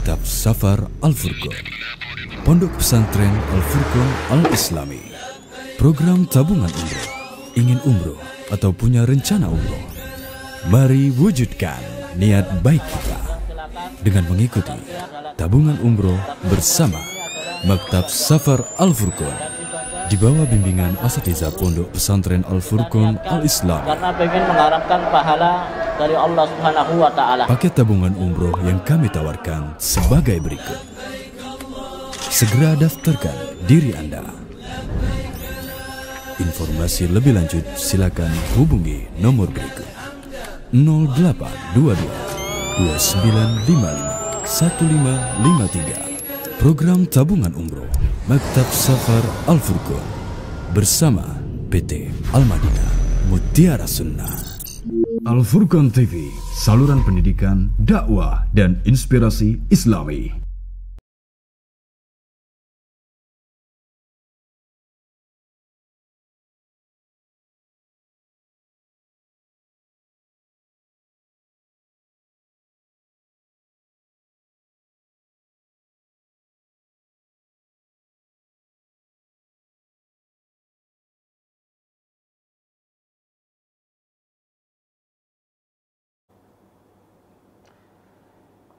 Maktab Safar Al-Furqan, Pondok Pesantren Al-Furqan Al-Islami. Program tabungan umroh. Ingin umroh atau punya rencana umroh? Mari wujudkan niat baik kita dengan mengikuti tabungan umroh bersama Maktab Safar Al-Furqan di bawah bimbingan Asatidzah Pondok Pesantren Al-Furqan Al-Islami. Karena ingin mengharapkan pahala dari Allah Subhanahu wa Ta'ala. Paket tabungan umroh yang kami tawarkan sebagai berikut. Segera daftarkan diri Anda. Informasi lebih lanjut silakan hubungi nomor berikut: 0822 2955 1553. Program tabungan umroh Maktab Safar Al-Furqan bersama PT Al-Madinah Mutiara Sunnah. Al-Furqan TV, saluran pendidikan, dakwah, dan inspirasi Islami.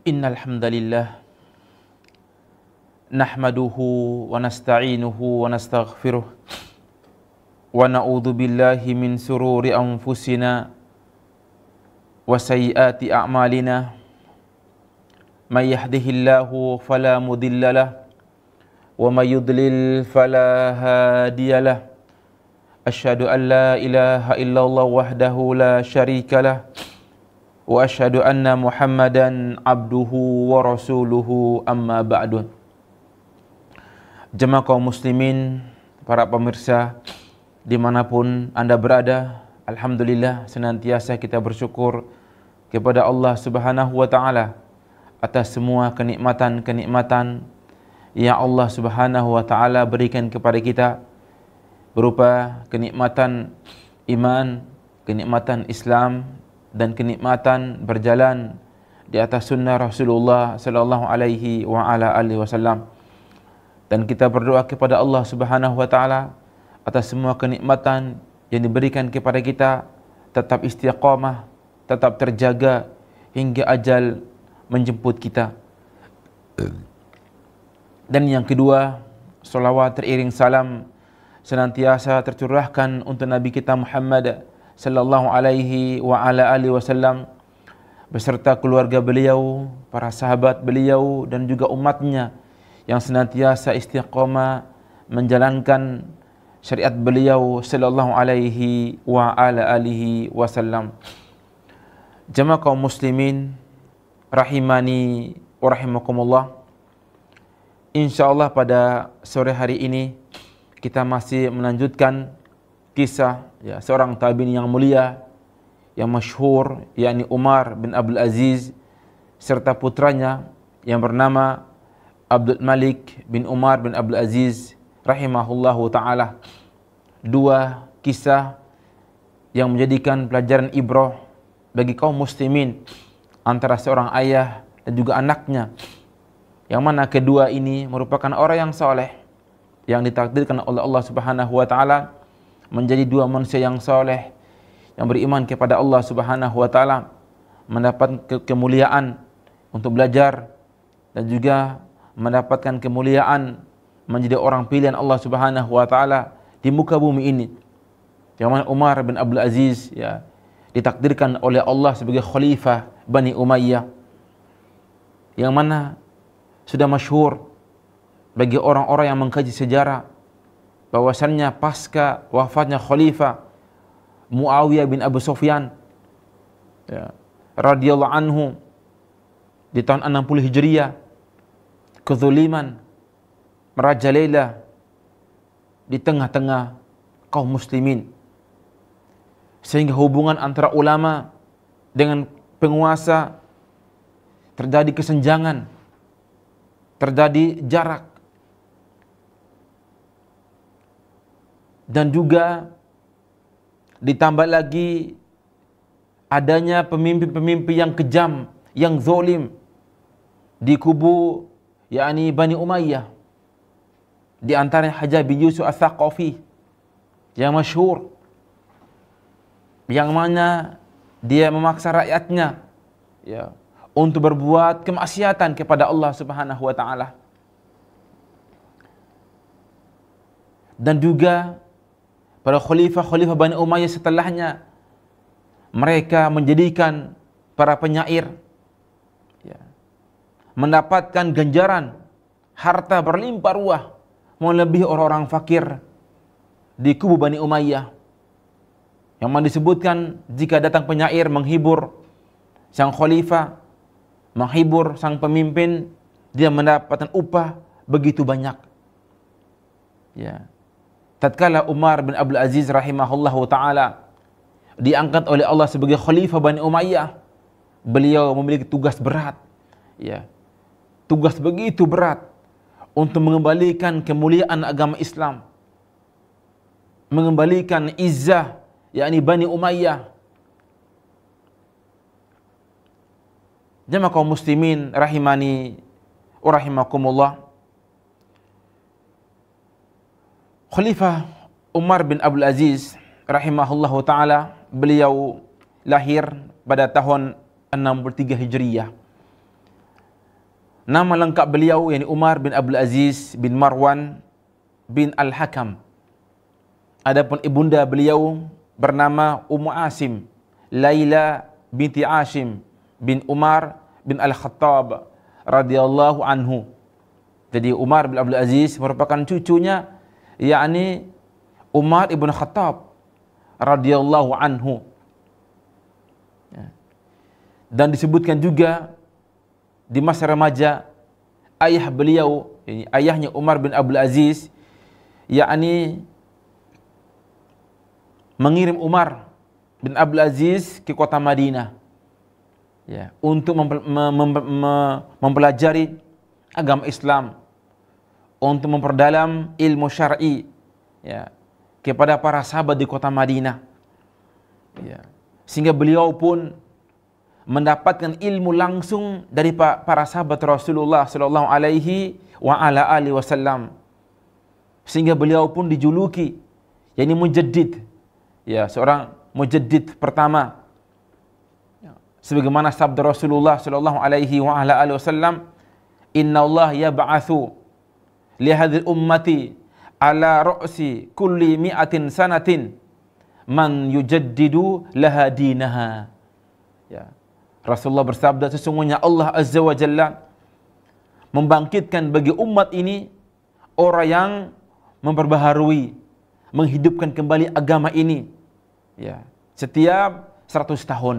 Innal hamdalillah nahmaduhu wa nasta'inuhu wa nastaghfiruh wa na'udzu billahi min sururi anfusina wa sayyiati a'malina. May yahdihillahu fala mudhillalah wa may yudlil fala hadiyalah. Asyhadu an la ilaha illallah wahdahu la syarikalah wa asyhadu anna Muhammadan abduhu wa rasuluhu, amma ba'du. Jemaah kaum muslimin, para pemirsa dimanapun Anda berada, alhamdulillah senantiasa kita bersyukur kepada Allah Subhanahu wa Ta'ala atas semua kenikmatan-kenikmatan yang Allah Subhanahu wa Ta'ala berikan kepada kita, berupa kenikmatan iman, kenikmatan Islam, dan kenikmatan berjalan di atas sunnah Rasulullah sallallahu alaihi wa ala alihi wasallam. Dan kita berdoa kepada Allah Subhanahu wa Ta'ala atas semua kenikmatan yang diberikan kepada kita, tetap istiqamah, tetap terjaga hingga ajal menjemput kita. Dan yang kedua, salawat teriring salam senantiasa tercurahkan untuk Nabi kita Muhammad sallallahu alaihi wa ala alihi wasallam beserta keluarga beliau, para sahabat beliau, dan juga umatnya yang senantiasa istiqamah menjalankan syariat beliau sallallahu alaihi wa ala alihi wasallam. Jemaah kaum muslimin rahimani wa rahimakumullah, insyaallah pada sore hari ini kita masih melanjutkan kisah seorang tabi'in yang mulia, yang masyhur, yakni Umar bin Abdul Aziz, serta putranya yang bernama Abdul Malik bin Umar bin Abdul Aziz rahimahullahu ta'ala. Dua kisah yang menjadikan pelajaran ibrah bagi kaum muslimin antara seorang ayah dan juga anaknya, yang mana kedua ini merupakan orang yang soleh, yang ditakdirkan oleh Allah Subhanahu wa Ta'ala menjadi dua manusia yang soleh, yang beriman kepada Allah Subhanahu wa Ta'ala, mendapat kemuliaan untuk belajar dan juga mendapatkan kemuliaan menjadi orang pilihan Allah Subhanahu wa Ta'ala di muka bumi ini. Yang mana Umar bin Abdul Aziz ditakdirkan oleh Allah sebagai khalifah Bani Umayyah, yang mana sudah masyhur bagi orang-orang yang mengkaji sejarah bahwasannya pasca wafatnya Khalifah Muawiyah bin Abu Sufyan radhiyallahu anhu di tahun 60 Hijriah, kezuliman merajalela di tengah-tengah kaum muslimin, sehingga hubungan antara ulama dengan penguasa terjadi kesenjangan, terjadi jarak. Dan juga ditambah lagi adanya pemimpin-pemimpin yang kejam, yang zalim, di kubu yakni Bani Umayyah. Di antaranya Hajjaj bin Yusuf Al-Thaqafi yang masyhur, yang mana dia memaksa rakyatnya ya untuk berbuat kemaksiatan kepada Allah Subhanahu wa taala. Dan juga para khalifah Bani Umayyah setelahnya, mereka menjadikan para penyair ya, mendapatkan ganjaran harta berlimpah ruah melebihi orang-orang fakir di kubu Bani Umayyah. Yang mana disebutkan jika datang penyair menghibur sang khalifah, menghibur sang pemimpin, dia mendapatkan upah begitu banyak. Ya. Tatkala Umar bin Abdul Aziz rahimahullahu taala diangkat oleh Allah sebagai khalifah Bani Umayyah, beliau memiliki tugas berat. Ya. Tugas begitu berat untuk mengembalikan kemuliaan agama Islam, mengembalikan izzah yakni Bani Umayyah. Jamaah kaum muslimin rahimani wa rahimakumullah. Khalifah Umar bin Abdul Aziz rahimahullahu taala, beliau lahir pada tahun 63 Hijriyah. Nama lengkap beliau yakni Umar bin Abdul Aziz bin Marwan bin Al-Hakam. Adapun ibunda beliau bernama Ummu Asim, Laila binti Ashim bin Umar bin Al-Khattab radhiyallahu anhu. Jadi Umar bin Abdul Aziz merupakan cucunya yakni Umar ibn Khattab radhiyallahu anhu. Dan disebutkan juga di masa remaja ayah beliau, ayahnya Umar bin Abdul Aziz, yakni mengirim Umar bin Abdul Aziz ke kota Madinah ya, untuk mempelajari agama Islam, untuk memperdalam ilmu syar'i ya, kepada para sahabat di kota Madinah ya. Sehingga beliau pun mendapatkan ilmu langsung dari para sahabat Rasulullah sallallahu alaihi wa ala alihi wasallam. Sehingga beliau pun dijuluki yakni mujaddid ya, seorang mujaddid pertama. Sebagaimana sabda Rasulullah sallallahu alaihi wa ala alihi wasallam, "Inna Allah yab'atsu li hadhihi ummati ala ra'si kulli mi'atin sanatin man yujaddidu laha dinaha." Ya. Rasulullah bersabda, sesungguhnya Allah Azza wa Jalla membangkitkan bagi umat ini orang yang memperbaharui, menghidupkan kembali agama ini ya, setiap 100 tahun.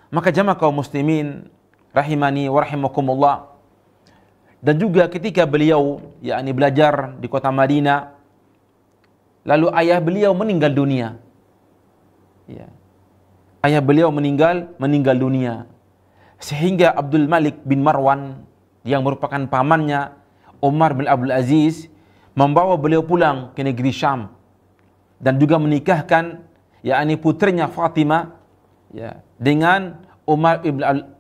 Maka jamaah kaum muslimin rahimani wa rahimakumullah, dan juga ketika beliau yakni belajar di kota Madinah, lalu ayah beliau meninggal dunia ya. Ayah beliau meninggal dunia, sehingga Abdul Malik bin Marwan yang merupakan pamannya Umar bin Abdul Aziz membawa beliau pulang ke negeri Syam dan juga menikahkan yakni putrinya Fatimah ya, dengan Umar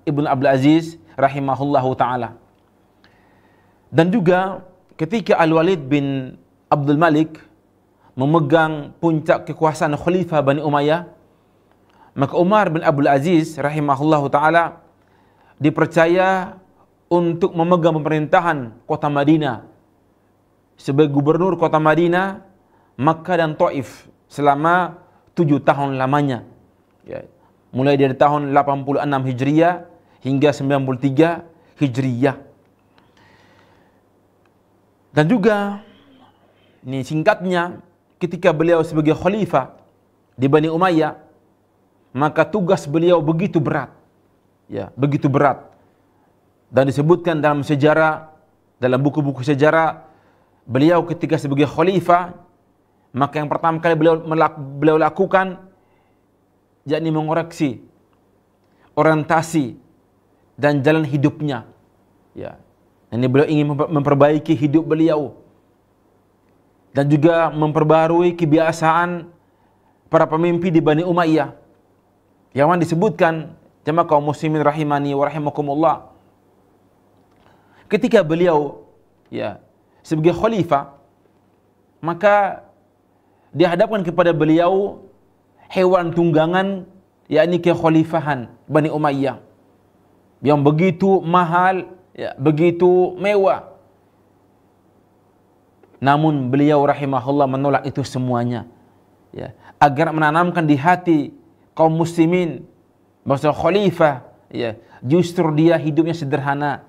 ibn Abdul Aziz rahimahullahu taala. Dan juga ketika Al-Walid bin Abdul Malik memegang puncak kekuasaan khalifah Bani Umayyah, maka Umar bin Abdul Aziz rahimahullahu taala dipercaya untuk memegang pemerintahan kota Madinah sebagai gubernur kota Madinah, Makkah dan Taif selama 7 tahun lamanya ya, mulai dari tahun 86 Hijriyah hingga 93 Hijriyah. Dan juga ini singkatnya, ketika beliau sebagai khalifah di Bani Umayyah, maka tugas beliau begitu berat ya, begitu berat. Dan disebutkan dalam sejarah, dalam buku-buku sejarah, beliau ketika sebagai khalifah, maka yang pertama kali beliau lakukan yakni mengoreksi orientasi dan jalan hidupnya ya. Ini beliau ingin memperbaiki hidup beliau dan juga memperbarui kebiasaan para pemimpin di Bani Umayyah, yang mana disebutkan Jemaah kaum muslimin rahimani wa rahimakumullah. Ketika beliau sebagai khalifah, maka dihadapkan kepada beliau hewan tunggangan, yakni kekhalifahan Bani Umayyah yang begitu mahal, begitu mewah. Namun beliau rahimahullah menolak itu semuanya, agar menanamkan di hati kaum muslimin bahwa khalifah justru dia hidupnya sederhana,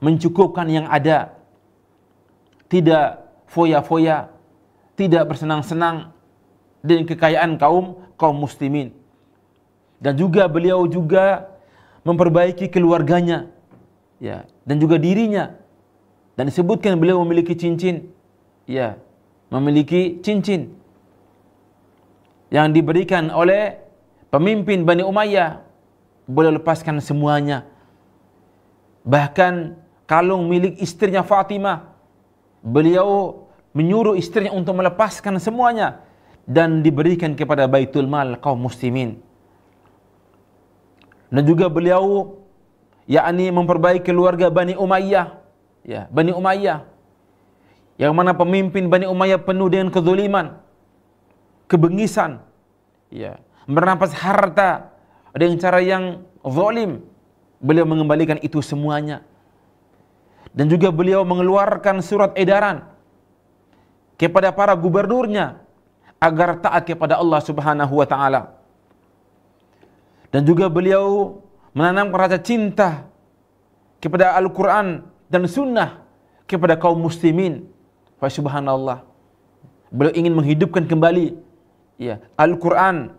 mencukupkan yang ada, tidak foya-foya, tidak bersenang-senang dengan kekayaan kaum muslimin. Dan juga beliau juga memperbaiki keluarganya, dan juga dirinya. Dan disebutkan beliau memiliki cincin, memiliki cincin yang diberikan oleh pemimpin Bani Umayyah. Beliau lepaskan semuanya. Bahkan kalung milik istrinya Fatimah, beliau menyuruh istrinya untuk melepaskan semuanya dan diberikan kepada Baitul Mal kaum muslimin. Dan juga beliau memperbaiki keluarga Bani Umayyah, Bani Umayyah, yang mana pemimpin Bani Umayyah penuh dengan kezuliman, kebengisan, merampas harta dengan cara yang zalim. Beliau mengembalikan itu semuanya. Dan juga beliau mengeluarkan surat edaran kepada para gubernurnya agar taat kepada Allah Subhanahu wa taala. Dan juga beliau menanamkan rasa cinta kepada Al-Quran dan Sunnah kepada kaum muslimin. Fa subhanallah. Beliau ingin menghidupkan kembali Al-Quran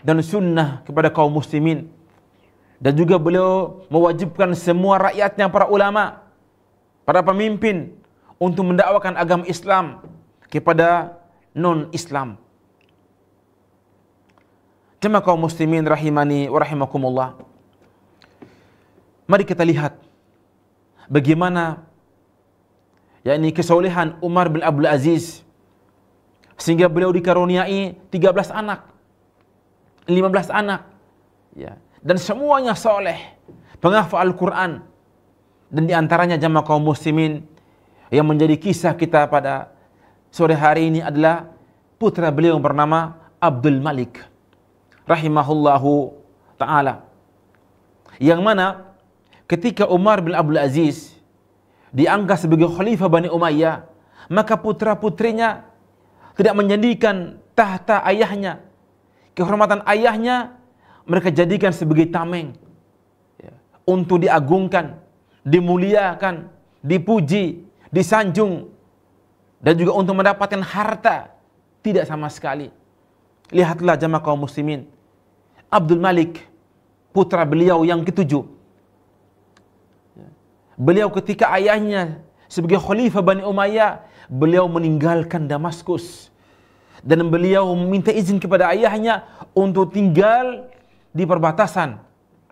dan Sunnah kepada kaum muslimin. Dan juga beliau mewajibkan semua rakyatnya, para ulama, para pemimpin, untuk mendakwakan agama Islam kepada non-Islam. Jemaah kaum muslimin rahimani wa rahimakumullah. Mari kita lihat bagaimana kesolehan Umar bin Abdul Aziz sehingga beliau dikaruniai 13 anak, 15 anak, dan semuanya soleh, penghafal Al-Quran. Dan diantaranya jemaah kaum muslimin yang menjadi kisah kita pada sore hari ini adalah putra beliau yang bernama Abdul Malik rahimahullahu ta'ala, yang mana ketika Umar bin Abdul Aziz diangkat sebagai khalifah Bani Umayyah, maka putra-putrinya tidak menjadikan tahta ayahnya, kehormatan ayahnya mereka jadikan sebagai tameng, untuk diagungkan, dimuliakan, dipuji, disanjung, dan juga untuk mendapatkan harta. Tidak sama sekali. Lihatlah jemaah kaum muslimin, Abdul Malik, putra beliau yang ketujuh, beliau ketika ayahnya sebagai khalifah Bani Umayyah, beliau meninggalkan Damaskus dan beliau meminta izin kepada ayahnya untuk tinggal di perbatasan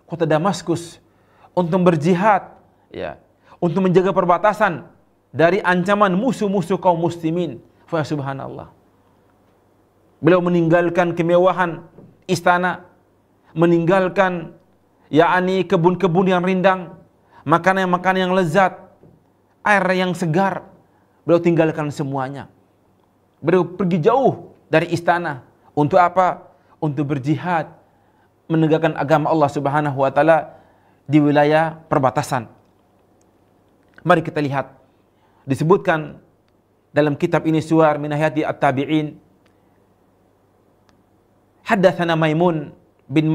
kota Damaskus untuk berjihad, untuk menjaga perbatasan dari ancaman musuh-musuh kaum muslimin. Fa subhanallah. Beliau meninggalkan kemewahan istana, meninggalkan kebun-kebun yang rindang, makanan-makanan yang lezat, air yang segar. Beliau tinggalkan semuanya. Beliau pergi jauh dari istana. Untuk apa? Untuk berjihad, menegakkan agama Allah Subhanahu wa taala di wilayah perbatasan. Mari kita lihat, disebutkan dalam kitab ini Suwar min Hayati At-Tabi'in, haddatsana Maimun bin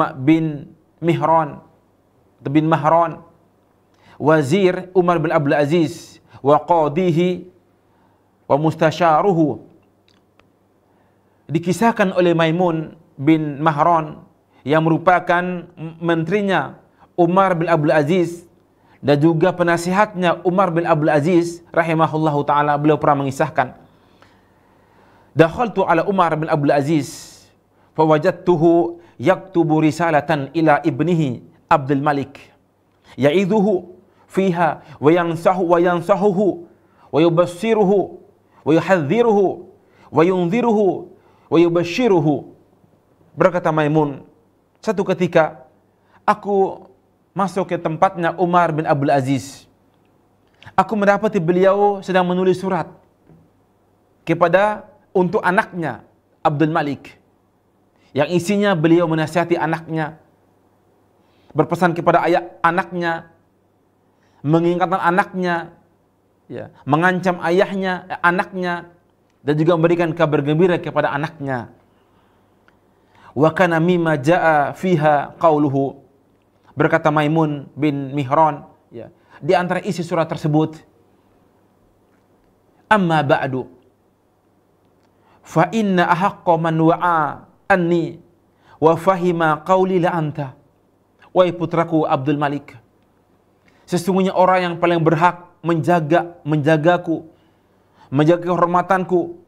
Mahran wazir Umar bin Abdul Aziz wa qadihi wa mustasyaruhu. Dikisahkan oleh Maimun bin Mahran yang merupakan menterinya Umar bin Abdul Aziz dan juga penasihatnya Umar bin Abdul Aziz rahimahullahu ta'ala. Beliau pernah mengisahkan, dakhaltu ala Umar bin Abdul Aziz fawajadtuhu yaktubu risalatan ila ibnihi Abdul Malik ya'idhuhu fiha wa yansahuhu wa yubassiruhu wa yuhadhdhiruhu wa yunziruhu wa yubashiruhu. Berkata Maimun, satu ketika aku masuk ke tempatnya Umar bin Abdul Aziz. Aku mendapati beliau sedang menulis surat untuk anaknya Abdul Malik, yang isinya beliau menasihati anaknya, berpesan kepada anaknya, mengingatkan anaknya, ya, mengancam anaknya, dan juga memberikan kabar gembira kepada anaknya. Wa kana mimma jaa fiha qauluhu, berkata Maimun bin Mihran, ya, di antara isi surat tersebut, amma ba'du fa inna ahaqqa man wa'a anni wa fahima qawli la anta. Wahai putraku Abdul Malik, sesungguhnya orang yang paling berhak menjagaku, menjaga kehormatanku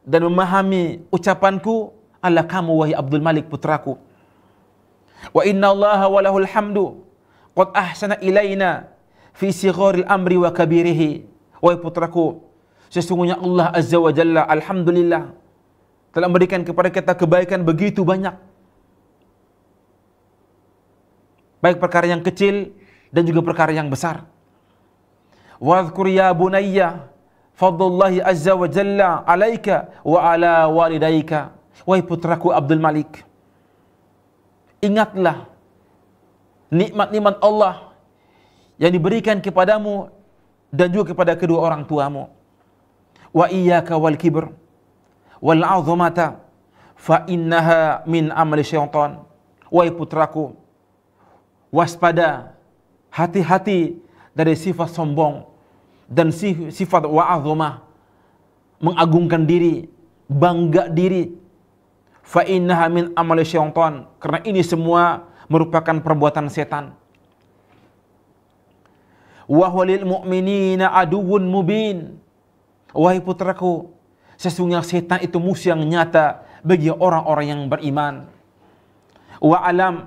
dan memahami ucapanku adalah kamu, wahai Abdul Malik putraku. Wa inna Allaha wa lahul hamdu qad ahsana ilaina fi sigharil amri wa kabirihi. Wahai putraku, sesungguhnya Allah Azza wa Jalla, alhamdulillah, telah memberikan kepada kita kebaikan begitu banyak, baik perkara yang kecil dan juga perkara yang besar. Wadhkur ya bunayya fadlullahi azza wa jalla alaika wa ala walidaika. Wahai putraku Abdul Malik, ingatlah nikmat-nikmat Allah yang diberikan kepadamu dan juga kepada kedua orang tuamu. Wa iyyaka wal kibr wal 'azamata fa innaha min amali syaitan. Wahai putraku, waspada, hati-hati dari sifat sombong dan sifat wa'azamah, mengagungkan diri, bangga diri. Fa innaha min amali syaitan, karena ini semua merupakan perbuatan setan. Wa huwa lil mu'minina aduwwun mubin. Wahai putraku, sesungguhnya setan itu musuh yang nyata bagi orang-orang yang beriman. Wa alam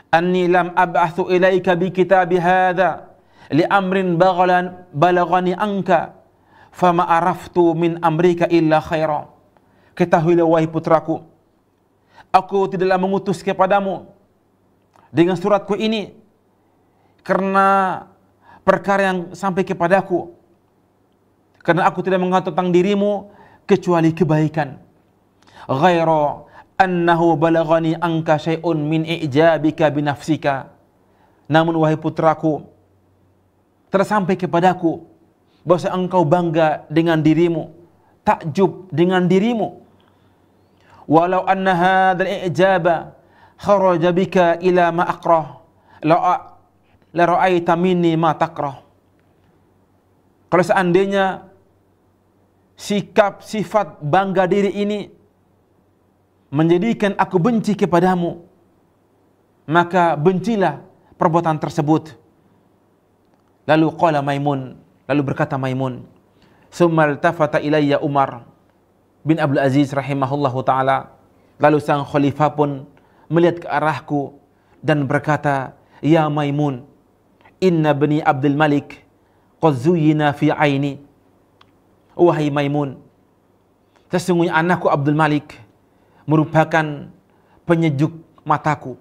anni lam ab'atsu ilaika bi kitabi hadza li amrin balagani anka fama araftu min amrika illa khaira. Ketahuilah wahai putraku, aku tidaklah mengutus kepadamu dengan suratku ini karena perkara yang sampai kepadaku, karena aku tidak mengatakan tentang dirimu kecuali kebaikan. Ghaira annahu balagani anka syai'un min i'jabika binafsika. Namun wahai putraku, telah sampai kepadaku bahwa engkau bangga dengan dirimu, takjub dengan dirimu. Walau anna hadzal i'jaba kharaja bika ila ma akrah la ra'aita minni ma takrah. Kalau seandainya sikap sifat bangga diri ini menjadikan aku benci kepadamu, maka bencilah perbuatan tersebut. Lalu qala Maimun, lalu berkata Maimun, summal tafata ilayya Umar bin Abdul Aziz rahimahullahu ta'ala, lalu sang khalifah pun melihat ke arahku dan berkata, ya Maimun, inna bani Abdul Malik qad zuyyina fi aini. Wahai Maimun, sesungguhnya anakku Abdul Malik merupakan penyejuk mataku.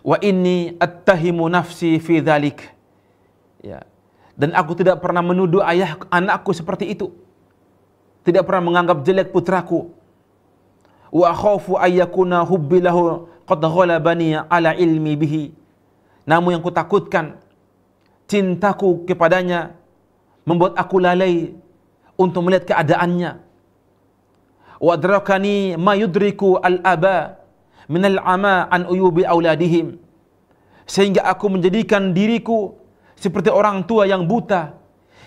Wa inni attahimu nafsi fi dzalik. Ya. Dan aku tidak pernah menuduh anakku seperti itu. Tidak pernah menganggap jelek putraku. Wa khaufu ayyakuna hubbilahu qad ghalabani ala ilmi bihi. Namun yang kutakutkan, cintaku kepadanya membuat aku lalai untuk melihat keadaannya. Wa adrakani ma yudriku al-aba min al-ama an uyubi auladihim. Sehingga aku menjadikan diriku seperti orang tua yang buta,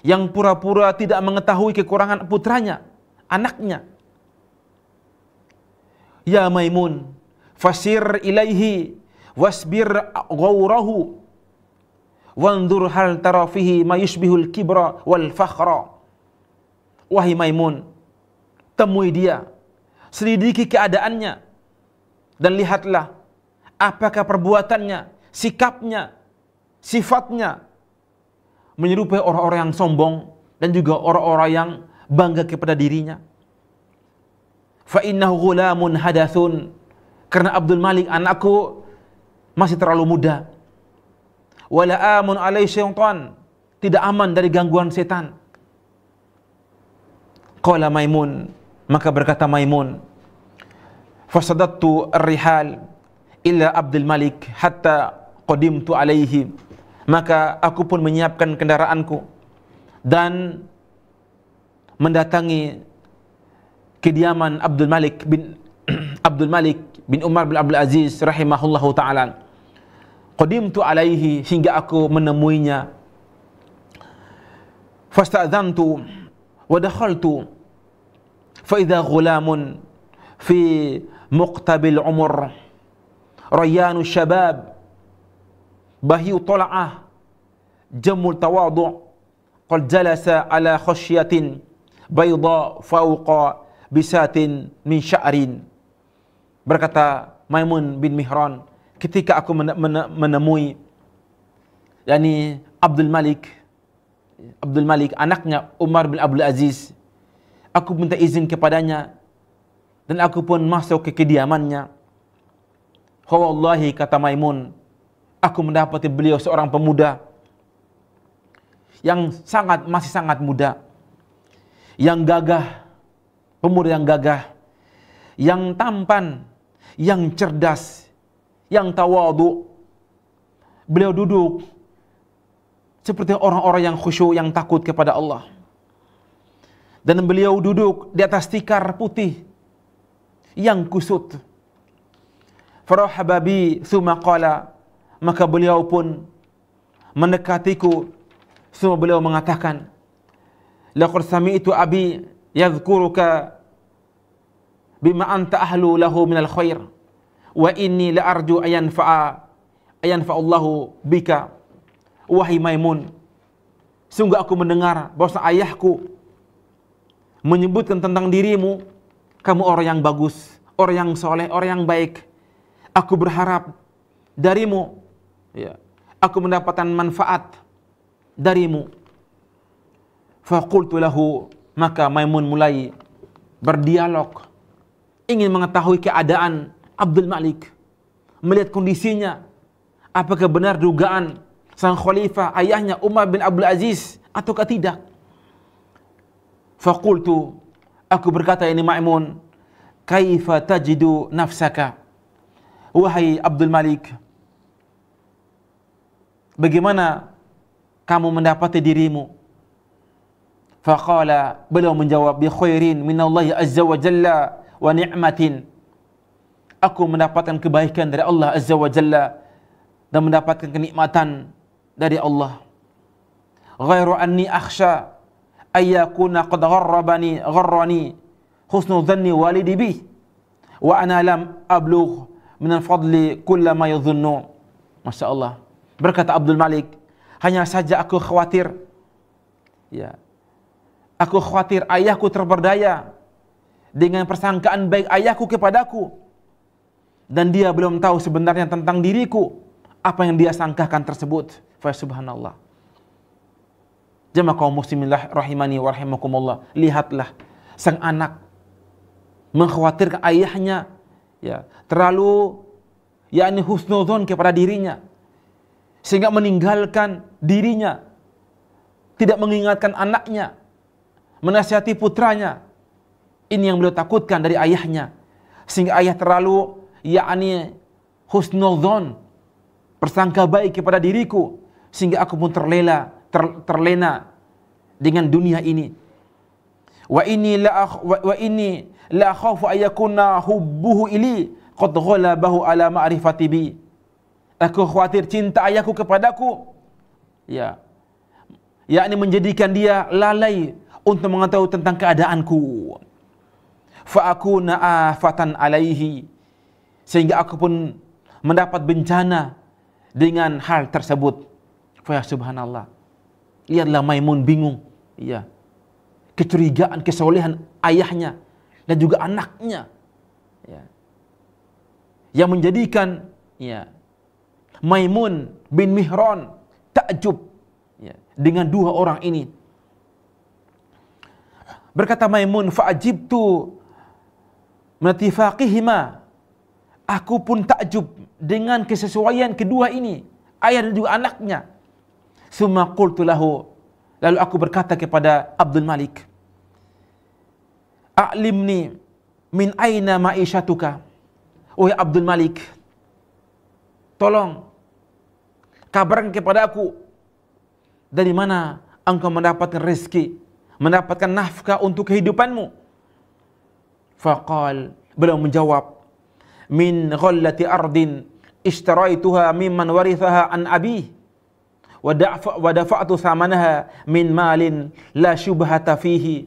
yang pura-pura tidak mengetahui kekurangan putranya, anaknya. Ya Maimun, fasir ilaihi wasbir ghawrahu wanzur hal tara fihi ma yushbihul kibra wal fakhra. Wahai Maimun, temui dia, selidiki keadaannya, dan lihatlah apakah perbuatannya, sikapnya, sifatnya menyerupai orang-orang yang sombong dan juga orang-orang yang bangga kepada dirinya. Fa innahu ghulamun hadathun, karena Abdul Malik anakku masih terlalu muda. Wala amun alai syaitan, tidak aman dari gangguan setan. Qala Maimun, maka berkata Maimun, fasadattu ar-rihal illa Abdul Malik hatta qadimtu alaihi, maka aku pun menyiapkan kendaraanku dan mendatangi kediaman Abdul Malik bin Umar bin Abdul Aziz rahimahullahu ta'ala. Qadimtu alaihi, hingga aku menemuinya. Fasta'dhantu wa dakhaltu fa idza ghulamun fi muqtabil umur rayyanu syabab bahiu tala'ah jamul tawadu' qad jalasa ala khasyatin bayda fauqa bisatin min sya'rin. Berkata Maimun bin Mihran, ketika aku menemui yakni Abdul Malik anaknya Umar bin Abdul Aziz, aku minta izin kepadanya dan aku pun masuk ke kediamannya. Wallahi, kata Maimun, aku mendapati beliau seorang pemuda yang masih sangat muda, yang gagah, pemuda yang gagah, yang tampan, yang cerdas, yang tawadu. Beliau duduk seperti orang-orang yang khusyuk, yang takut kepada Allah. Dan beliau duduk di atas tikar putih yang kusut. Farahaba bi thumma qala, maka beliau pun mendekatiku. Semua beliau mengatakan, laqad sami'tu abi yadhkuruka bima anta ahlu lahu minal khair wa inni la arju ayanfa'allahu bika. Wahai Maimun, sungguh aku mendengar bahwa ayahku menyebutkan tentang dirimu, kamu orang yang bagus, orang yang soleh, orang yang baik. Aku berharap darimu, ya, aku mendapatkan manfaat darimu. Faqultu lahu, maka Maimun mulai berdialog, ingin mengetahui keadaan Abdul Malik, melihat kondisinya, apakah benar dugaan sang khalifah ayahnya Umar bin Abdul Aziz ataukah tidak. Faqultu, aku berkata ini Maimun, kaifa tajidu nafsaka, wahai Abdul Malik, bagaimana kamu mendapati dirimu? Faqala, beliau menjawab, bi khairin minallahi azza wa jalla wa ni'matin, aku mendapatkan kebaikan dari Allah azza wa jalla dan mendapatkan kenikmatan dari Allah. Ghairu anni akhsha ayyakuna qad gharrani husnu dhanni walidi bi wa ana lam ablugh min al-fadli kulla ma yadhunnu. Masya Allah. Berkata Abdul Malik, hanya saja aku khawatir, ya, aku khawatir ayahku terperdaya dengan persangkaan baik ayahku kepadaku, dan dia belum tahu sebenarnya tentang diriku, apa yang dia sangkakan tersebut. Fa subhanallah. Jemaah kaum muslimin rahimani wa rahimakumullah, lihatlah sang anak mengkhawatirkan ayahnya, ya, terlalu yakni husnudzon kepada dirinya, sehingga meninggalkan dirinya, tidak mengingatkan anaknya, menasihati putranya. Ini yang beliau takutkan dari ayahnya, sehingga ayah terlalu yakni husnudzon, persangka baik kepada diriku, sehingga aku pun terlena dengan dunia ini. Wa inni la akhafu ayakuna hubbuhu ili qad ghalabahu ala ma'rifati bi. Aku khawatir cinta ayahku kepadaku, ya, yakni menjadikan dia lalai untuk mengetahui tentang keadaanku. Fa akuna afatan alaihi, sehingga aku pun mendapat bencana dengan hal tersebut. Fa subhanallah. Lihatlah Maimun bingung, ya, kecurigaan kesolehan ayahnya dan juga anaknya, ya, yang menjadikan, ya, Maimun bin Mihran takjub, ya, dengan dua orang ini. Berkata Maimun, fa'ajibtu min ittifaqihima, aku pun takjub dengan kesesuaian kedua ini, ayah dan juga anaknya. Summa qultu lahu, lalu aku berkata kepada Abdul Malik, a'limni min aina ma'isyatuka. Wahai Abdul Malik, tolong kabarkan kepada aku, dari mana engkau mendapatkan rezeki, mendapatkan nafkah untuk kehidupanmu. Faqal, beliau menjawab, min ghallati ardin ishtaraituha mimman warithaha an abi wa dafa'tu thamanaha min malin la syubhata fihi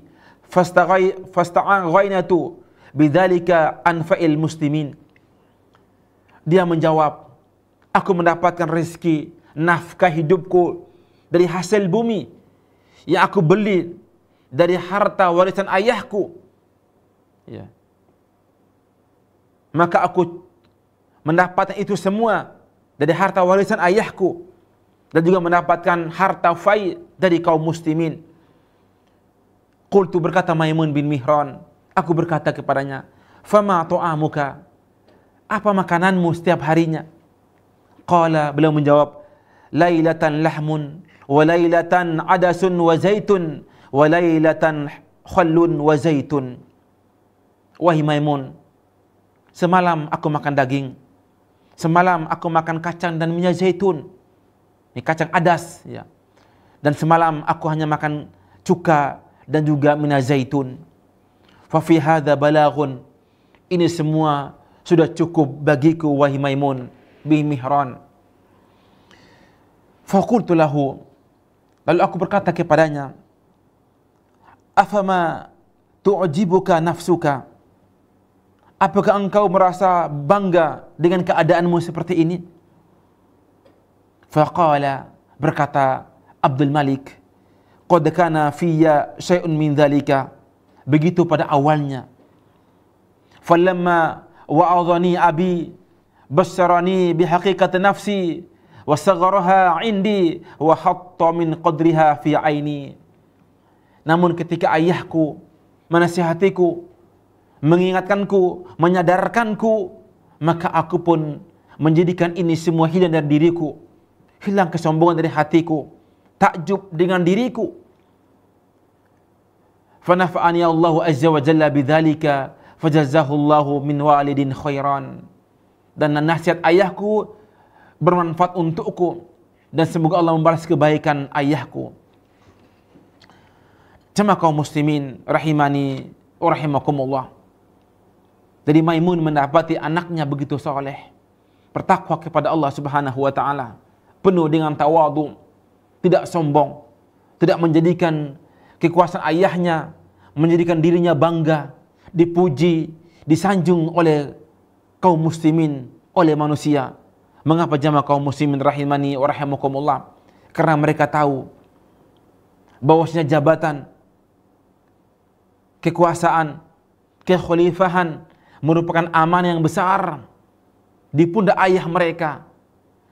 fastaghainatu bidzalika anfa'il muslimin. Dia menjawab, aku mendapatkan rezeki nafkah hidupku dari hasil bumi yang aku beli dari harta warisan ayahku. Ya. Maka aku mendapatkan itu semua dari harta warisan ayahku dan juga mendapatkan harta fai dari kaum muslimin. Qultu, berkata Maimun bin Mihran, aku berkata kepadanya, fama ta'amuka, apa makananmu setiap harinya? Qala, beliau menjawab, lailatan lahmun wa lailatan adasun wa zaitun wa lailatan khallun wa zaitun. Wahai Maimun, semalam aku makan daging, semalam aku makan kacang dan minyak zaitun, ini kacang adas, ya. Dan semalam aku hanya makan cuka dan juga minyak zaitun. Fa fi hadza balaghun, ini semua sudah cukup bagiku wahai Maimun bin Mihran. Fa qultu lahu, lalu aku berkata kepadanya, afama tu'jibuka nafsuka, apakah engkau merasa bangga dengan keadaanmu seperti ini? Faqala, berkata Abdul Malik, qad kana fiyya syai'un min dzalika, begitu pada awalnya. Falamma wa'adhani abi basyarani bihaqiqati nafsi wa sagharaha 'indi wa hatta min qadriha fi 'aini. Namun ketika ayahku menasihatiku, mengingatkanku, menyadarkanku, maka aku pun menjadikan ini semua hilang dari diriku, hilang kesombongan dari hatiku, takjub dengan diriku. Fanafa'ani Allahu azza wa jalla bidzalika fajazahu Allahu min walidin khairan. Dan nasihat ayahku bermanfaat untukku, dan semoga Allah membalas kebaikan ayahku. Jemaah kaum muslimin rahimani wa rahimakumullah. Jadi Maimun mendapati anaknya begitu soleh, bertakwa kepada Allah Subhanahu wa taala, penuh dengan tawadhu, tidak sombong, tidak menjadikan kekuasaan ayahnya menjadikan dirinya bangga, dipuji, disanjung oleh kaum muslimin, oleh manusia. Mengapa jamaah kaum muslimin rahimani wa rahimakumullah? Karena mereka tahu bahwasanya jabatan, kekuasaan, kekhalifahan merupakan amanah yang besar di pundak ayah mereka.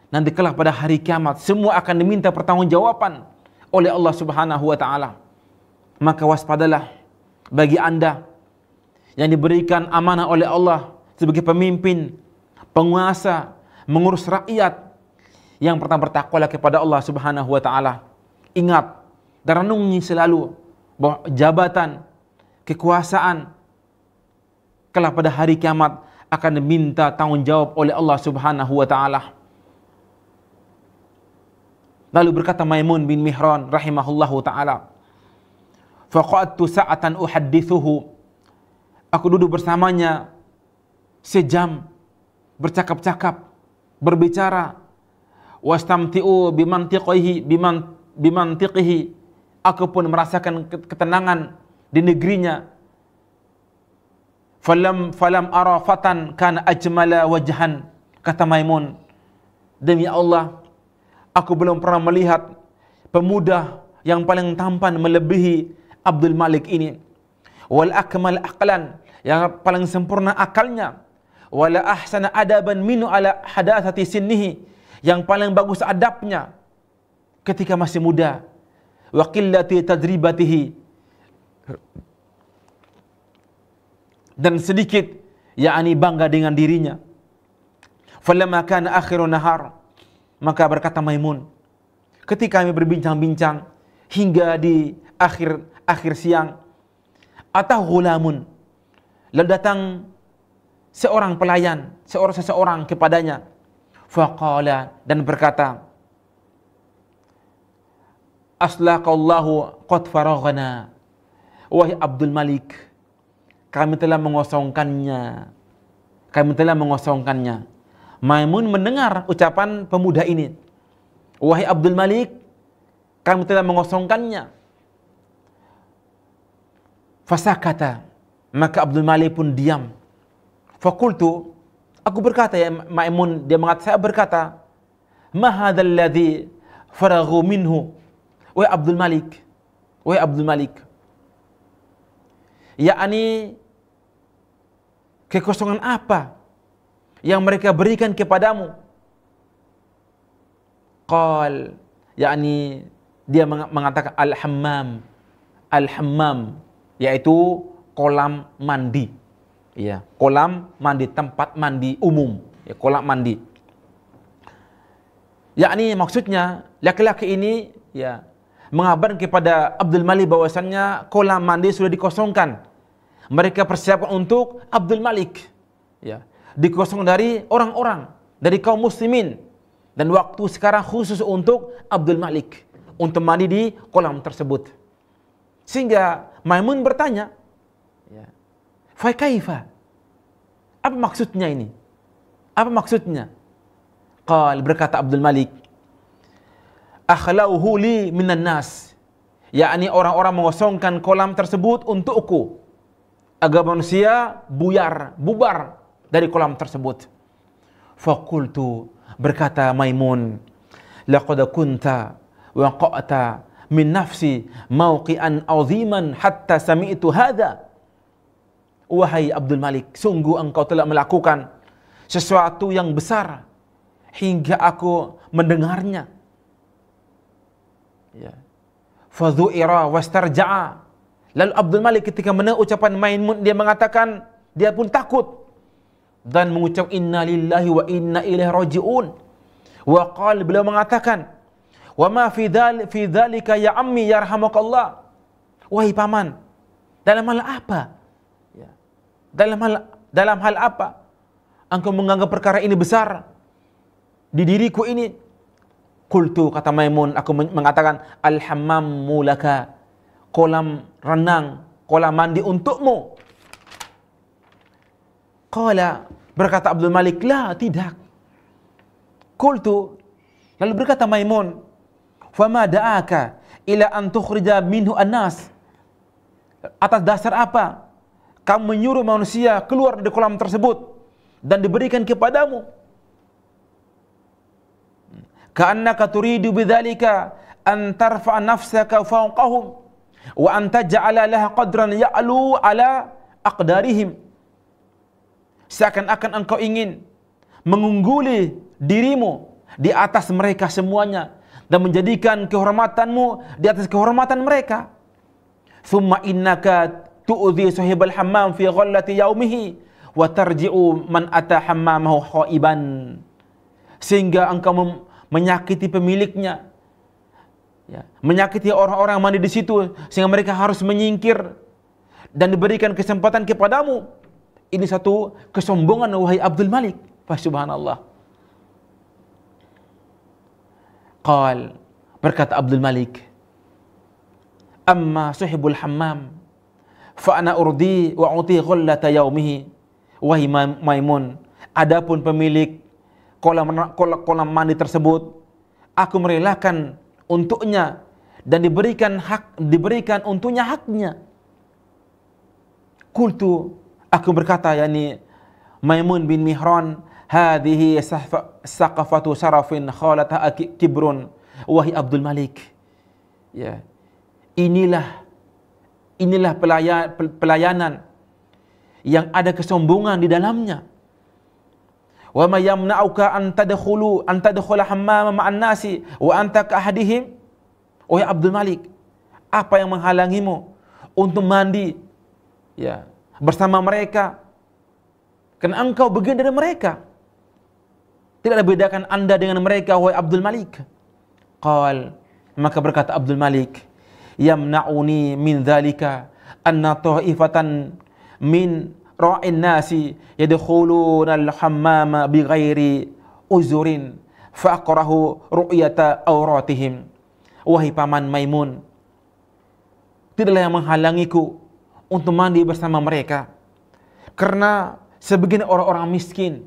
Nanti kelak pada hari kiamat semua akan diminta pertanggungjawaban oleh Allah Subhanahu wa taala. Maka waspadalah bagi Anda yang diberikan amanah oleh Allah sebagai pemimpin, penguasa, mengurus rakyat. Yang pertama, bertakwalah kepada Allah Subhanahu wa taala. Ingat dan renungi selalu bahwa jabatan, kekuasaan kelak pada hari kiamat akan diminta tanggung jawab oleh Allah Subhanahu wa taala. Lalu berkata Maimun bin Mihran rahimahullahu taala, faqadtu sa'atan uhaddithuhu, aku duduk bersamanya sejam, bercakap-cakap, berbicara. Wastamti'u bimantiqihi, aku pun merasakan ketenangan di negerinya. Falam ara fatan kana ajmala wajhan, kata Maimun, demi Allah, aku belum pernah melihat pemuda yang paling tampan melebihi Abdul Malik ini. Wal akmal aqlan, yang paling sempurna akalnya. Wala ahsana adaban minu ala hadatsati sinnihi, yang paling bagus adabnya ketika masih muda. Wa qillati tadribatihi, dan sedikit yakni bangga dengan dirinya. Falamma kana akhirun nahar, maka berkata Maimun, ketika kami berbincang-bincang hingga di akhir siang, atah ghulamun, lalu datang seorang pelayan, seseorang kepadanya, faqala, dan berkata, aslaqallahu qad faraghana, wahai Abdul Malik, kami telah mengosongkannya. Maimun mendengar ucapan pemuda ini, wahai Abdul Malik, kami telah mengosongkannya. Fasakata, maka Abdul Malik pun diam. Fakultu, aku berkata, ya Maimun, saya berkata, ma hadzal ladzi faraghu minhu, wahai Abdul Malik, yakni kekosongan apa yang mereka berikan kepadamu? Qal, yakni dia mengatakan al-hammam, yaitu kolam mandi. Ya, kolam mandi, tempat mandi umum, ya, kolam mandi. Yakni maksudnya laki-laki ini ya mengabarkan kepada Abdul Malik bahwasannya kolam mandi sudah dikosongkan. Mereka persiapkan untuk Abdul Malik. Ya, dikosong dari orang-orang, dari kaum muslimin, dan waktu sekarang khusus untuk Abdul Malik untuk mandi di kolam tersebut. Sehingga Maimun bertanya, ya, fa kaifa? Apa maksudnya ini? Apa maksudnya? Qal, berkata Abdul Malik, akhlauhu li minan nas, yakni orang-orang mengosongkan kolam tersebut untukku agar manusia bubar dari kolam tersebut. Faqultu, berkata Maimun, laqad kunta waqa'ta min nafsi mawqi'an 'aziman hatta sami'tu hadza. Wahai Abdul Malik, sungguh engkau telah melakukan sesuatu yang besar hingga aku mendengarnya. Ya. Fadhu'ira wastarja'a. Lalu Abdul Malik ketika mendengar ucapan Maimun, dia mengatakan, dia pun takut dan mengucap inna lillahi wa inna ilaihi raji'un. Wa qala, beliau mengatakan, wa ma fi dzalika ya ammi yarhamukallah. Wahai paman, dalam hal apa? Ya. Dalam hal apa engkau menganggap perkara ini besar di diriku ini? Qultu, kata Maimun, aku mengatakan, al-hammam laka, kolam renang, kolam mandi untukmu. Qala, berkata Abdul Malik, la, tidak. Qultu, lalu berkata Maimun, fama da'aka ila an tukhrija minhu an-nas, atas dasar apa kamu menyuruh manusia keluar dari kolam tersebut dan diberikan kepadamu? Ka'annaka turidu bidzalika an tarfa'a nafsaka fawqahum wa an taj'ala laha qadran ya'lu ala aqdarihim. Seakan-akan engkau ingin mengungguli dirimu di atas mereka semuanya dan menjadikan kehormatanmu di atas kehormatan mereka. Thumma innaka tu'dhi sahibal hammam fi ghallati yaumihi wa tarji'u man ata hammamahu khaiban. Sehingga engkau menyakiti pemiliknya, ya, menyakiti orang-orang yang mandi di situ sehingga mereka harus menyingkir dan diberikan kesempatan kepadamu. Ini satu kesombongan, wahai Abdul Malik. Subhanallah. Qal, berkata Abdul Malik, amma suhibul hammam fa ana urdi wa uti ghullata yaumihi. Wahai Maimun, adapun pemilik kolam mandi tersebut, aku merelakan untuknya dan diberikan untuknya haknya. Qultu, aku berkata, yakni Maimun bin Mihran, hadhihi saqafatu syarafin khalata kibrun. Wahai Abdul Malik, ya, inilah pelayanan yang ada kesombongan di dalamnya. Wa ma yamna'uka an tadkhula hammama ma'an nasi wa anta ka ahadihim. Wahai Abdul Malik, apa yang menghalangimu untuk mandi, ya, bersama mereka? Karena engkau bagian dari mereka. Tidaklah bedakan anda dengan mereka, wahai Abdul Malik. Qal, maka berkata Abdul Malik, yamna'uni min dzalika anna ta'ifatan min ra'in nasi yadkhuluna al-hammama bighairi uzurin faqrahu ru'yata auratihim. Wahai paman Maimun, tidaklah yang menghalangiku untuk mandi bersama mereka, karena sebagian orang-orang miskin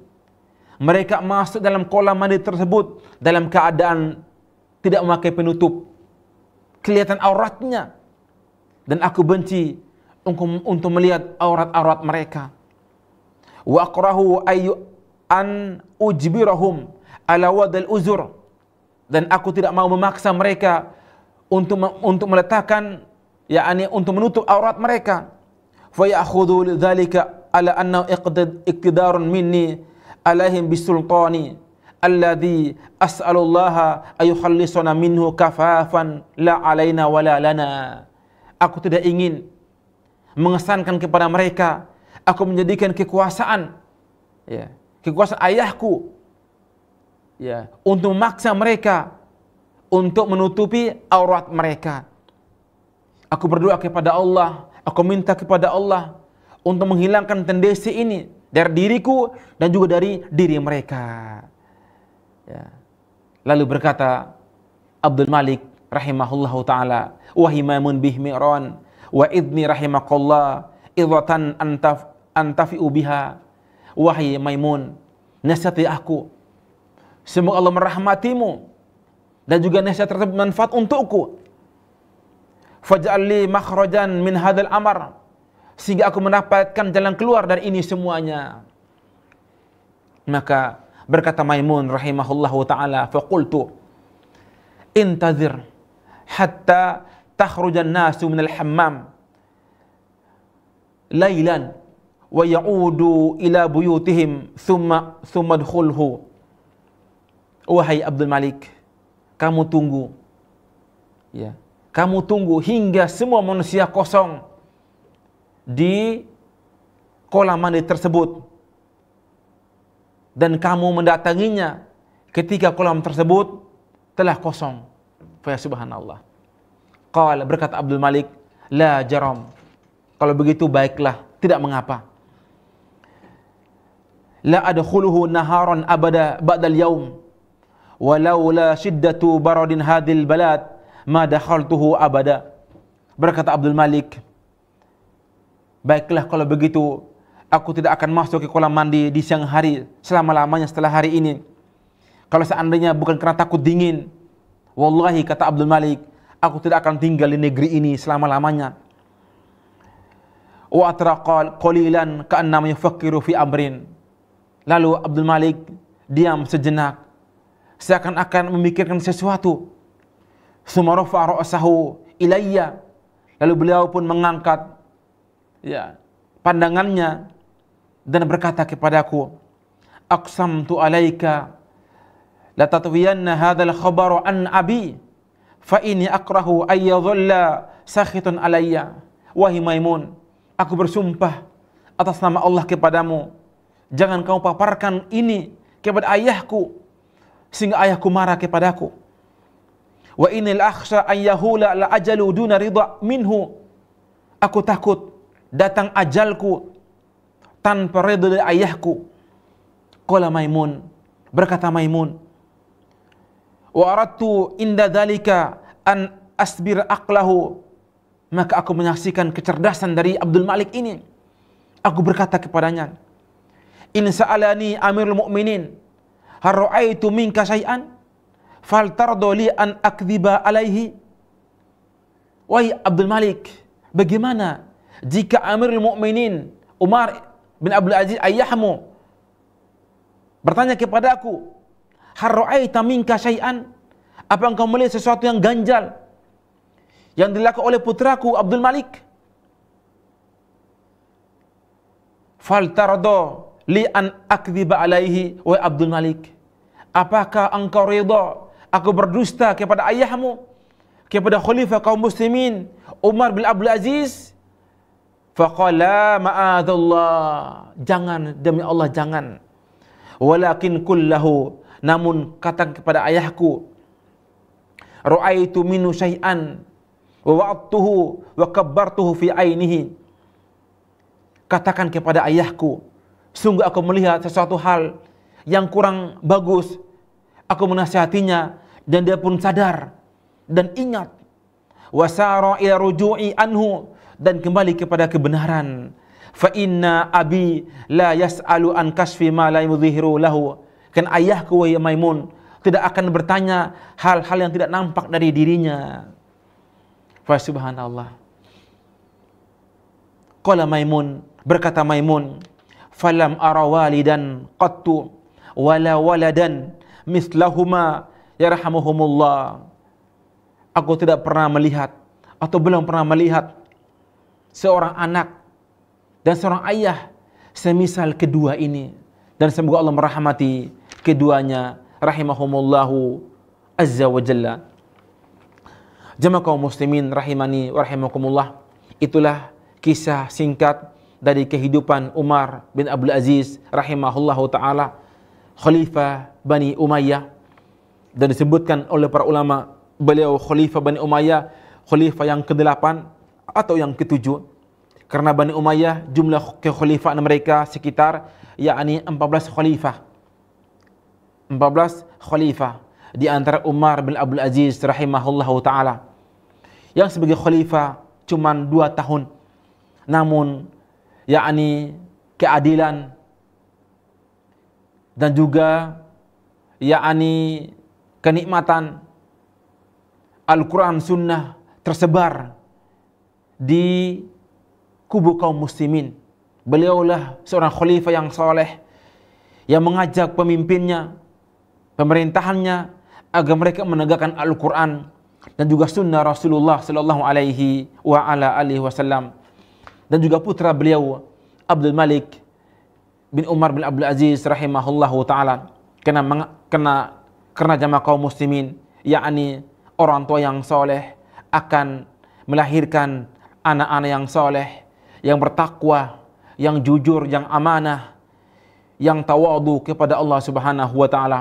mereka masuk dalam kolam mandi tersebut dalam keadaan tidak memakai penutup, kelihatan auratnya, dan aku benci untuk melihat aurat-aurat mereka. Wa aqrahu an ujbirahum ala wadal uzur, dan aku tidak mau memaksa mereka untuk meletakkan, yakni untuk menutup aurat mereka. Fa ya'khudhu dzalika ala anna iqtidarun minni alaihim bisultani alladhi as'alullaha ayukhallisana minhu kafafan la alaina wala lana. Aku tidak ingin mengesankan kepada mereka aku menjadikan kekuasaan, ya, kekuasaan ayahku, ya, untuk memaksa mereka untuk menutupi aurat mereka. Aku berdoa kepada Allah, aku minta kepada Allah untuk menghilangkan tendensi ini dari diriku dan juga dari diri mereka. Ya. Lalu berkata Abdul Malik rahimahullahu taala, wahai Maimun bih Mi'ran wa idni rahimakallah idhatan antafi'u biha. Wahai Maimun, nasihati aku, semoga Allah merahmatimu dan juga nasihat tersebut manfaat untukku. Faj'al li makhrajan min hadzal amr, sehingga aku mendapatkan jalan keluar dari ini semuanya. Maka berkata Maimun rahimahullahu taala, faqultu intazir hatta takhrujan nasu minal hammam lailan wa ya'udu ila buyutihim thumma dkhulhu. Wahai Abdul Malik, kamu tunggu, ya, kamu tunggu hingga semua manusia kosong di kolam mandi tersebut, dan kamu mendatanginya ketika kolam tersebut telah kosong. Fa subhanallah. Qala, berkata Abdul Malik, la jaram, kalau begitu baiklah, tidak mengapa. La adkhuluhu naharan abada ba'dal yaum walau la shiddatu baradin hadil balad ma dakhaltuhu abada. Berkata Abdul Malik, baiklah kalau begitu, aku tidak akan masuk ke kolam mandi di siang hari selama-lamanya setelah hari ini. Kalau seandainya bukan karena takut dingin, wallahi, kata Abdul Malik, aku tidak akan tinggal di negeri ini selama-lamanya. Wa atraqa qalilan ka'annama yufakkiru fi amrin. Lalu Abdul Malik diam sejenak, seakan-akan memikirkan sesuatu. Summa rafa'a ra'sahu ilayya, lalu beliau pun mengangkat, ya, pandangannya dan berkata kepadaku, aqsamtu alaika la tatwiyanna hadzal khabaru an abi fa inni akrahu ay yadhalla sakhitun alayya. Wahai Maimun, aku bersumpah atas nama Allah kepadamu, jangan kamu paparkan ini kepada ayahku sehingga ayahku marah kepadaku. Wa innal akhsha an yahula la ajalu duna ridha minhu. Aku takut datang ajalku tanpa ridha dari ayahku. Qala Maimun, berkata Maimun, wa aradtu inda dzalika an asbir aqlahu. Maka aku menyaksikan kecerdasan dari Abdul Malik ini. Aku berkata kepadanya, in sa'alani Amirul Mukminin hal ra'aitu minka syai'an fal tardu li an akdziba alaihi. Wahai Abdul Malik, bagaimana jika Amirul Mukminin Umar bin Abdul Aziz ayahmu bertanya kepadaku, hal ra'aita minka syai'an, apa engkau melihat sesuatu yang ganjal yang dilakukan oleh putraku Abdul Malik? Fal tardu li an akdziba alaihi. Wa Abdul Malik, apakah engkau ridha aku berdusta kepada ayahmu, kepada khalifah kaum muslimin Umar bin Abdul Aziz? Faqala ma'adallah, jangan, demi Allah jangan. Walakin kullahu namun katakan kepada ayahku, ra'aitu minhu syai'an wa wa'adtuhu wa kabbartuhu fi ainihi. Katakan kepada ayahku, sungguh aku melihat sesuatu hal yang kurang bagus. Aku menasihatinya dan dia pun sadar dan ingat. Wasara ila ruju'i anhu, dan kembali kepada kebenaran. Fa inna abi la yas'alu an kasfi ma la yudhihiru lahu. Kan ayahku wahai Maimun tidak akan bertanya hal-hal yang tidak nampak dari dirinya. Fa subhanallah. Qala Maimun, berkata Maimun, falam ara walidan qattu wala waladan mislahuma yarhamuhumullah. Aku tidak pernah melihat atau belum pernah melihat seorang anak dan seorang ayah semisal kedua ini, dan semoga Allah merahmati keduanya rahimahumullahu azza wa jalla. Jemaah kaum muslimin rahimani wa rahimakumullah, itulah kisah singkat dari kehidupan Umar bin Abdul Aziz rahimahullahu taala, Khalifah Bani Umayyah. Dan disebutkan oleh para ulama, beliau Khalifah Bani Umayyah, Khalifah yang ke-8 atau yang ke-7. Karena Bani Umayyah jumlah kekhalifahan mereka sekitar yakni 14 khalifah. 14 khalifah di antara Umar bin Abdul Aziz rahimahullahu taala, yang sebagai khalifah cuma 2 tahun. Namun yakni keadilan dan juga yakni kenikmatan Al-Quran Sunnah tersebar di kubu kaum muslimin. Beliaulah seorang khalifah yang soleh, yang mengajak pemimpinnya, pemerintahannya agar mereka menegakkan Al-Quran dan juga Sunnah Rasulullah sallallahu alaihi wa ala alihi wasallam. Dan juga putra beliau Abdul Malik bin Umar bin Abdul Aziz rahimahullahu taala, karena jamaah kaum muslimin yakni orang tua yang soleh akan melahirkan anak-anak yang soleh, yang bertakwa, yang jujur, yang amanah, yang tawadu kepada Allah Subhanahu wa taala.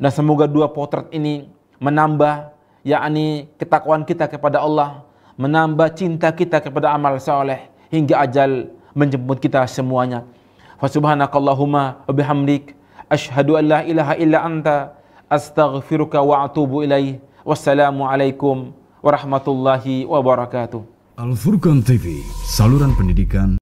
Dan semoga 2 potret ini menambah yakni ketakwaan kita kepada Allah, menambah cinta kita kepada amal soleh hingga ajal menjemput kita semuanya. Fa subhanakallahumma wa bihamdik asyhadu an la ilaha illa anta astaghfiruka wa atubu ilaih. Wassalamu alaikum warahmatullahi wabarakatuh. Al Furqan TV, saluran pendidikan